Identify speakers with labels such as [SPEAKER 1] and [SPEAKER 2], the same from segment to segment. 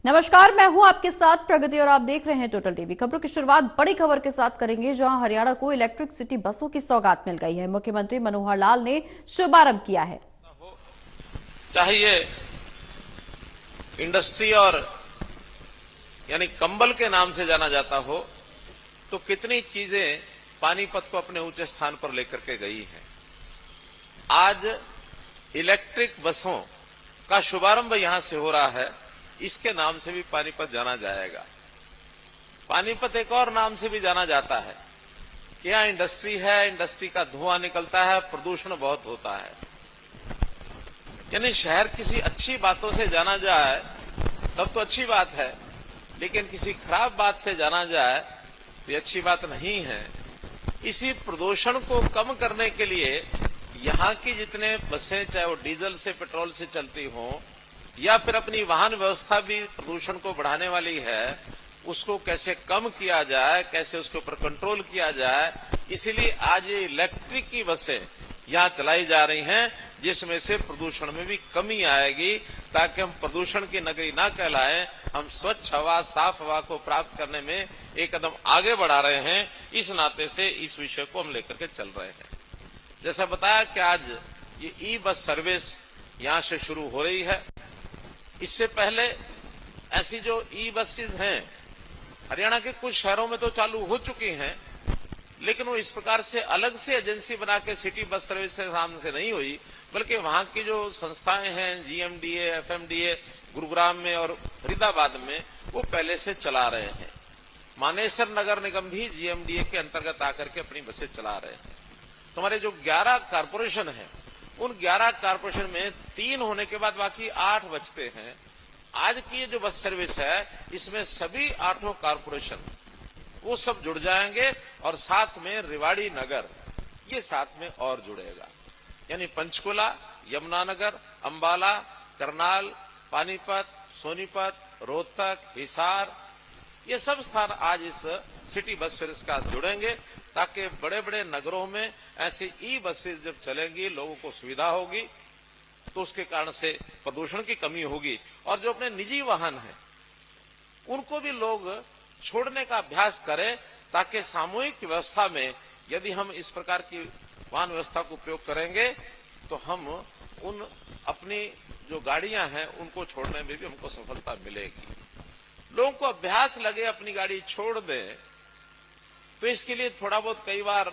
[SPEAKER 1] नमस्कार, मैं हूं आपके साथ प्रगति और आप देख रहे हैं टोटल टीवी। खबरों की शुरुआत बड़ी खबर के साथ करेंगे, जहां हरियाणा को इलेक्ट्रिक सिटी बसों की सौगात मिल गई है। मुख्यमंत्री मनोहर लाल ने शुभारंभ किया है।
[SPEAKER 2] चाहिए इंडस्ट्री और यानी कंबल के नाम से जाना जाता हो, तो कितनी चीजें पानीपत को अपने ऊंचे स्थान पर लेकर के गई हैं। आज इलेक्ट्रिक बसों का शुभारंभ यहां से हो रहा है। इसके नाम से भी पानीपत जाना जाएगा। पानीपत एक और नाम से भी जाना जाता है कि यहां इंडस्ट्री है, इंडस्ट्री का धुआं निकलता है, प्रदूषण बहुत होता है। यानी शहर किसी अच्छी बातों से जाना जाए तब तो अच्छी बात है, लेकिन किसी खराब बात से जाना जाए तो ये अच्छी बात नहीं है। इसी प्रदूषण को कम करने के लिए यहां की जितने बसें, चाहे वो डीजल से, पेट्रोल से चलती हों, या फिर अपनी वाहन व्यवस्था भी प्रदूषण को बढ़ाने वाली है, उसको कैसे कम किया जाए, कैसे उसके ऊपर कंट्रोल किया जाए, इसीलिए आज ये इलेक्ट्रिक की बसें यहां चलाई जा रही हैं, जिसमें से प्रदूषण में भी कमी आएगी, ताकि हम प्रदूषण की नगरी ना कहलाएं। हम स्वच्छ हवा, साफ हवा को प्राप्त करने में एक कदम आगे बढ़ा रहे हैं। इस नाते से इस विषय को हम लेकर के चल रहे हैं। जैसा बताया कि आज ये ई बस सर्विस यहां से शुरू हो रही है। इससे पहले ऐसी जो ई बसेज हैं, हरियाणा के कुछ शहरों में तो चालू हो चुकी हैं, लेकिन वो इस प्रकार से अलग से एजेंसी बना के सिटी बस सर्विस के नाम से नहीं हुई, बल्कि वहां की जो संस्थाएं हैं, जीएमडीए, एफएमडीए, गुरुग्राम में और फरीदाबाद में, वो पहले से चला रहे हैं। मानेसर नगर निगम भी जीएमडीए के अंतर्गत आकर के अपनी बसें चला रहे हैं। तो हमारे जो 11 कारपोरेशन है, उन 11 कारपोरेशन में 3 होने के बाद बाकी 8 बचते हैं। आज की ये जो बस सर्विस है, इसमें सभी 8 कारपोरेशन वो सब जुड़ जाएंगे और साथ में रेवाड़ी नगर ये साथ में और जुड़ेगा। यानी पंचकुला, यमुनानगर, अंबाला, करनाल, पानीपत, सोनीपत, रोहतक, हिसार, ये सब स्थान आज इस सिटी बस सर्विस का जुड़ेंगे, ताकि बड़े बड़े नगरों में ऐसी ई बसेज जब चलेंगी, लोगों को सुविधा होगी, तो उसके कारण से प्रदूषण की कमी होगी। और जो अपने निजी वाहन हैं, उनको भी लोग छोड़ने का अभ्यास करें, ताकि सामूहिक व्यवस्था में यदि हम इस प्रकार की वाहन व्यवस्था को उपयोग करेंगे, तो हम उन अपनी जो गाड़ियां हैं उनको छोड़ने में भी हमको सफलता मिलेगी। लोगों को अभ्यास लगे अपनी गाड़ी छोड़ दें, तो इसके लिए थोड़ा बहुत कई बार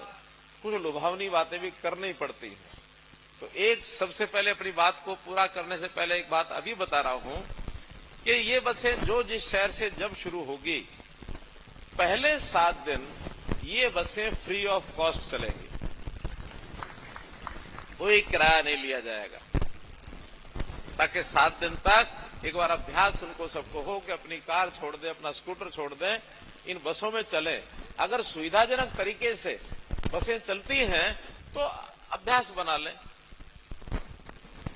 [SPEAKER 2] कुछ लुभावनी बातें भी करनी पड़ती हैं। तो एक सबसे पहले अपनी बात को पूरा करने से पहले एक बात अभी बता रहा हूं कि ये बसें जो जिस शहर से जब शुरू होगी, पहले 7 दिन ये बसें फ्री ऑफ कॉस्ट चलेंगी, कोई किराया नहीं लिया जाएगा, ताकि 7 दिन तक एक बार अभ्यास उनको सबको हो कि अपनी कार छोड़ दें, अपना स्कूटर छोड़ दें, इन बसों में चलें। अगर सुविधाजनक तरीके से बसें चलती हैं तो अभ्यास बना लें,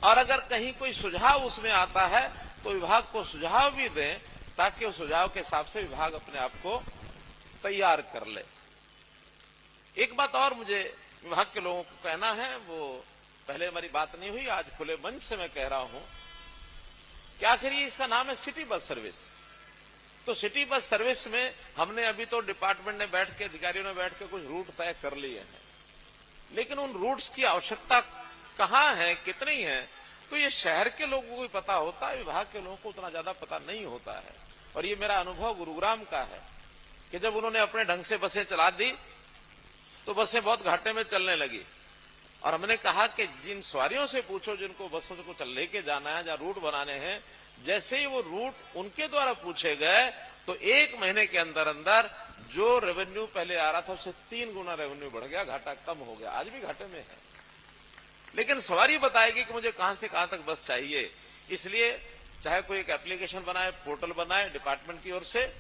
[SPEAKER 2] और अगर कहीं कोई सुझाव उसमें आता है तो विभाग को सुझाव भी दें, ताकि उस सुझाव के हिसाब से विभाग अपने आप को तैयार कर ले। एक बात और मुझे विभाग के लोगों को कहना है, वो पहले हमारी बात नहीं हुई, आज खुले मंच से मैं कह रहा हूं कि आखिर ये इसका नाम है सिटी बस सर्विस। तो सिटी बस सर्विस में हमने अभी तो डिपार्टमेंट ने बैठ के, अधिकारियों ने बैठ के कुछ रूट तय कर लिए हैं, लेकिन उन रूट्स की आवश्यकता कहां है, कितनी है, तो ये शहर के लोगों को ही पता होता है, विभाग के लोगों को उतना ज्यादा पता नहीं होता है। और ये मेरा अनुभव गुरुग्राम का है कि जब उन्होंने अपने ढंग से बसें चला दी तो बसें बहुत घाटे में चलने लगी, और हमने कहा कि जिन सवारियों से पूछो जिनको बसों को लेके जाना है, जहां रूट बनाने हैं, जैसे ही वो रूट उनके द्वारा पूछे गए तो 1 महीने के अंदर अंदर जो रेवेन्यू पहले आ रहा था उससे 3 गुना रेवेन्यू बढ़ गया, घाटा कम हो गया। आज भी घाटे में है, लेकिन सवारी बताएगी कि मुझे कहां से कहां तक बस चाहिए। इसलिए चाहे कोई एक एप्लीकेशन बनाए, पोर्टल बनाए डिपार्टमेंट की ओर से,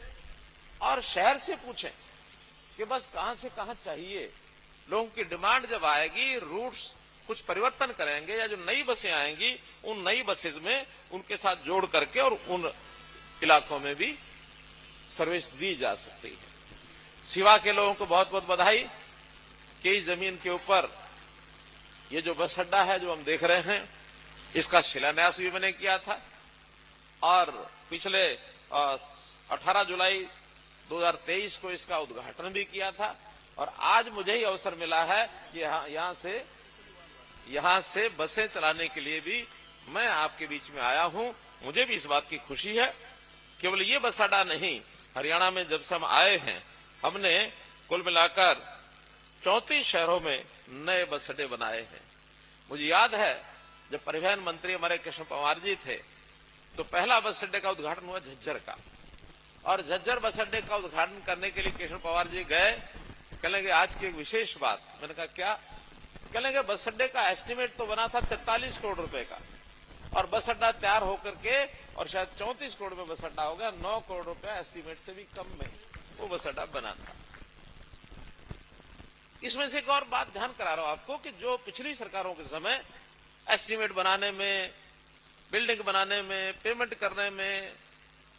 [SPEAKER 2] और शहर से पूछें कि बस कहां से कहां चाहिए। लोगों की डिमांड जब आएगी, रूट्स कुछ परिवर्तन करेंगे, या जो नई बसें आएंगी उन नई बसेज में उनके साथ जोड़ करके और उन इलाकों में भी सर्विस दी जा सकती है। सिवा के लोगों को बहुत बहुत बधाई कि इस जमीन के ऊपर ये जो बस अड्डा है जो हम देख रहे हैं, इसका शिलान्यास भी मैंने किया था, और पिछले 18 जुलाई 2023 को इसका उद्घाटन भी किया था और आज मुझे ही अवसर मिला है कि यहां से बसें चलाने के लिए भी मैं आपके बीच में आया हूं। मुझे भी इस बात की खुशी है। केवल ये बस अड्डा नहीं, हरियाणा में जब से हम आए हैं हमने कुल मिलाकर 34 शहरों में नए बस अड्डे बनाए हैं। मुझे याद है जब परिवहन मंत्री हमारे कृष्ण पंवार जी थे तो पहला बस अड्डे का उद्घाटन हुआ झज्जर का, और झज्जर बस अड्डे का उद्घाटन करने के लिए कृष्ण पंवार जी गए। कहने आज की एक विशेष बात, मैंने कहा क्या? कहने बस अड्डे का एस्टिमेट तो बना था 43 करोड़ रुपए का और बस अड्डा तैयार होकर के और शायद 34 करोड़ में बस अड्डा हो गया। 9 करोड़ रुपया एस्टिमेट से भी कम में वो बस अड्डा बना था। इसमें से एक और बात ध्यान करा रहा हूं आपको कि जो पिछली सरकारों के समय एस्टिमेट बनाने में, बिल्डिंग बनाने में, पेमेंट करने में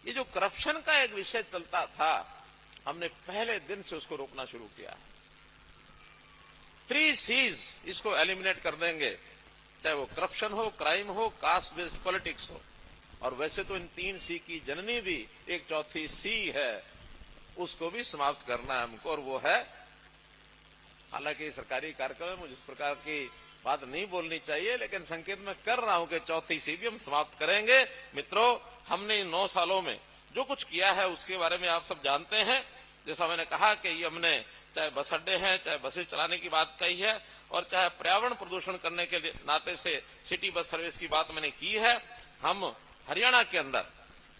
[SPEAKER 2] ये जो करप्शन का एक विषय चलता था, हमने पहले दिन से उसको रोकना शुरू किया। 3 C's इसको एलिमिनेट कर देंगे, चाहे वो करप्शन हो, क्राइम हो, कास्ट बेस्ड पॉलिटिक्स हो। और वैसे तो इन 3 C की जननी भी एक चौथी C है, उसको भी समाप्त करना है हमको, और वो है, हालांकि सरकारी कार्यक्रम में मुझे इस प्रकार की बात नहीं बोलनी चाहिए, लेकिन संकेत मैं कर रहा हूं कि चौथी C भी हम समाप्त करेंगे। मित्रों, हमने इन 9 सालों में जो कुछ किया है उसके बारे में आप सब जानते हैं। जैसा मैंने कहा कि ये हमने चाहे बस अड्डे हैं, चाहे बसें चलाने की बात कही है, और चाहे पर्यावरण प्रदूषण करने के नाते से सिटी बस सर्विस की बात मैंने की है। हम हरियाणा के अंदर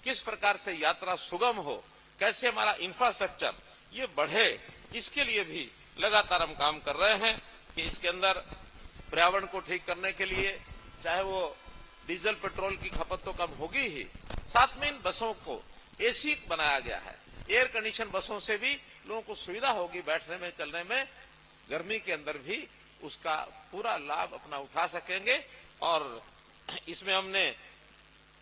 [SPEAKER 2] किस प्रकार से यात्रा सुगम हो, कैसे हमारा इंफ्रास्ट्रक्चर ये बढ़े, इसके लिए भी लगातार हम काम कर रहे हैं कि इसके अंदर पर्यावरण को ठीक करने के लिए चाहे वो डीजल पेट्रोल की खपत तो कम होगी ही, साथ में इन बसों को एसी बनाया गया है। एयर कंडीशन बसों से भी लोगों को सुविधा होगी बैठने में, चलने में, गर्मी के अंदर भी उसका पूरा लाभ अपना उठा सकेंगे। और इसमें हमने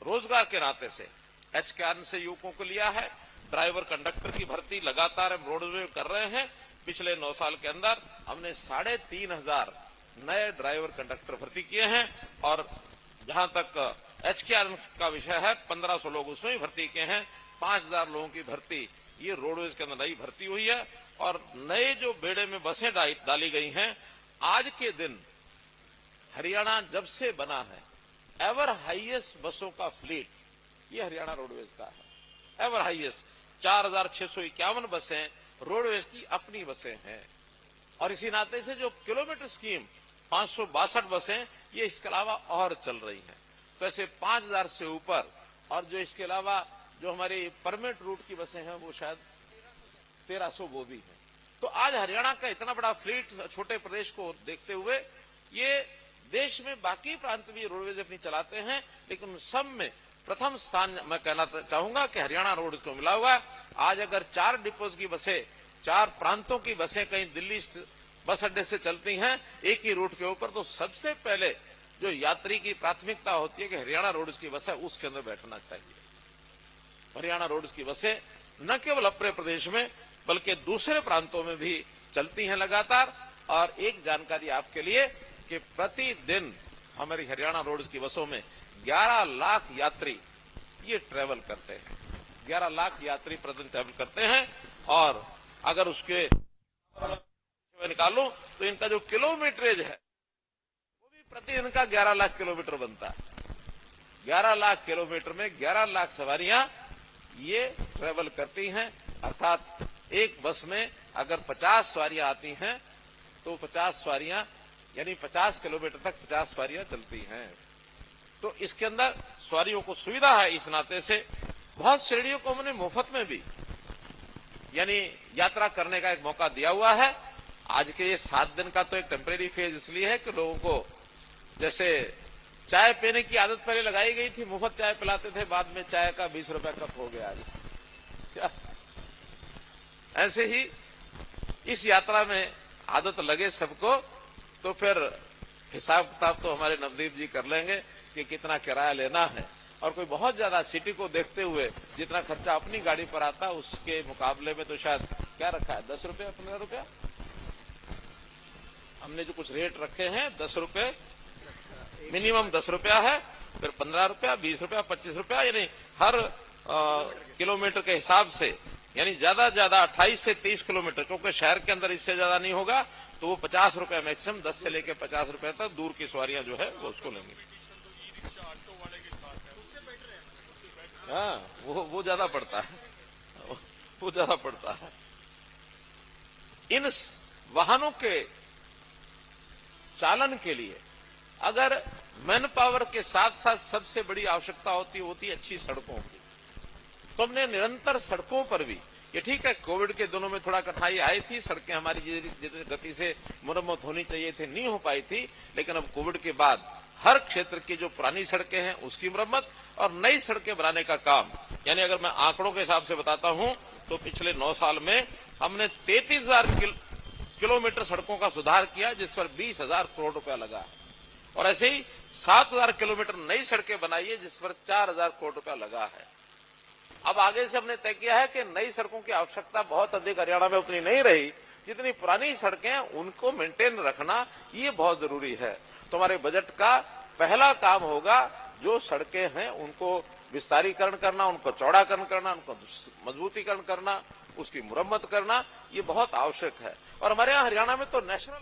[SPEAKER 2] रोजगार के नाते से एचकेआर से युवकों को लिया है। ड्राइवर कंडक्टर की भर्ती लगातार हम रोड में कर रहे हैं। पिछले 9 साल के अंदर हमने 3,500 नए ड्राइवर कंडक्टर भर्ती किए हैं, और जहां तक एचकेआर का विषय है 1500 लोग उसमें ही भर्ती किए हैं। 5,000 लोगों की भर्ती ये रोडवेज के अंदर नई भर्ती हुई है। और नए जो बेड़े में बसें डाली गई हैं, आज के दिन हरियाणा जब से बना है, एवर हाईएस्ट बसों का फ्लीट ये हरियाणा रोडवेज का है। एवर हाईएस्ट 4,651 बसें रोडवेज की अपनी बसें हैं। और इसी नाते से जो किलोमीटर स्कीम 562 बसें ये इसके अलावा और चल रही हैं। तो ऐसे 5,000 से ऊपर, और जो इसके अलावा जो हमारी परमिट रूट की बसें हैं वो शायद 1300 वो भी हैं। तो आज हरियाणा का इतना बड़ा फ्लीट छोटे प्रदेश को देखते हुए, ये देश में बाकी प्रांत भी रोडवेज अपनी चलाते हैं, लेकिन उन सब में प्रथम स्थान मैं कहना चाहूंगा कि हरियाणा रोड को मिला हुआ है। आज अगर 4 डिपोज की बसें, 4 प्रांतों की बसें कहीं दिल्ली बस अड्डे से चलती हैं एक ही रूट के ऊपर, तो सबसे पहले जो यात्री की प्राथमिकता होती है कि हरियाणा रोड्स की बस है उसके अंदर बैठना चाहिए। हरियाणा रोड्स की बसें न केवल अपने प्रदेश में बल्कि दूसरे प्रांतों में भी चलती हैं लगातार। और एक जानकारी आपके लिए कि प्रतिदिन हमारी हरियाणा रोड्स की बसों में 11 लाख यात्री ये ट्रेवल करते हैं। 11 लाख यात्री प्रतिदिन ट्रेवल करते हैं, और अगर उसके निकालूं तो इनका जो किलोमीटरेज है वो भी प्रतिदिन का 11 लाख किलोमीटर बनता है। 11 लाख किलोमीटर में 11 लाख सवारियां ये ट्रेवल करती हैं। अर्थात एक बस में अगर 50 सवारियां आती हैं तो 50 सवारियां यानी 50 किलोमीटर तक 50 सवारियां चलती हैं। तो इसके अंदर सवारियों को सुविधा है। इस नाते से बहुत श्रेणियों को हमने मुफ्त में भी यानी यात्रा करने का एक मौका दिया हुआ है। आज के ये 7 दिन का तो एक टेम्परेरी फेज इसलिए है कि लोगों को जैसे चाय पीने की आदत पहले लगाई गई थी, मुफ्त चाय पिलाते थे, बाद में चाय का 20 रुपए कप हो गया। क्या ऐसे ही इस यात्रा में आदत लगे सबको, तो फिर हिसाब किताब तो हमारे नवदीप जी कर लेंगे कि कितना किराया लेना है। और कोई बहुत ज्यादा सिटी को देखते हुए जितना खर्चा अपनी गाड़ी पर आता है उसके मुकाबले में तो शायद क्या रखा है 10 रुपया 15 रुपया, हमने जो कुछ रेट रखे हैं 10 रुपये मिनिमम 10 रुपया है, फिर 15 रुपया 20 रुपया 25 रुपया, यानी हर किलोमीटर के हिसाब से, यानी ज्यादा ज्यादा 28 से 30 किलोमीटर, क्योंकि शहर के अंदर इससे ज्यादा नहीं होगा, तो वो 50 रुपए मैक्सिमम, 10 से लेकर 50 रुपए तक दूर की सवारियां जो है वो उसको लेंगे। हाँ, वो ज्यादा पड़ता है, वो ज्यादा पड़ता है। इन वाहनों के चालन के लिए अगर मैन पावर के साथ साथ सबसे बड़ी आवश्यकता होती है अच्छी सड़कों की। तो हमने निरंतर सड़कों पर भी, ये ठीक है कोविड के दिनों में थोड़ा कठिनाई आई थी, सड़कें हमारी जितनी गति से मरम्मत होनी चाहिए थी नहीं हो पाई थी, लेकिन अब कोविड के बाद हर क्षेत्र की जो पुरानी सड़कें हैं उसकी मरम्मत और नई सड़कें बनाने का काम, यानी अगर मैं आंकड़ों के हिसाब से बताता हूं तो पिछले 9 साल में हमने 33,000 किलोमीटर सड़कों का सुधार किया, जिस पर 20,000 करोड़ रुपया लगा है। और ऐसे ही 7,000 किलोमीटर नई सड़कें बनाई है, जिस पर 4,000 करोड़ रुपया लगा है। अब आगे से हमने तय किया है कि नई सड़कों की आवश्यकता बहुत अधिक हरियाणा में उतनी नहीं रही, जितनी पुरानी सड़कें हैं उनको मेंटेन रखना ये बहुत जरूरी है। तो हमारे बजट का पहला काम होगा जो सड़कें हैं उनको विस्तारीकरण करना, उनको चौड़ाकरण करना, उनको मजबूतीकरण करना, उसकी मुरम्मत करना, ये बहुत आवश्यक है। और हमारे यहाँ हरियाणा में तो नेशनल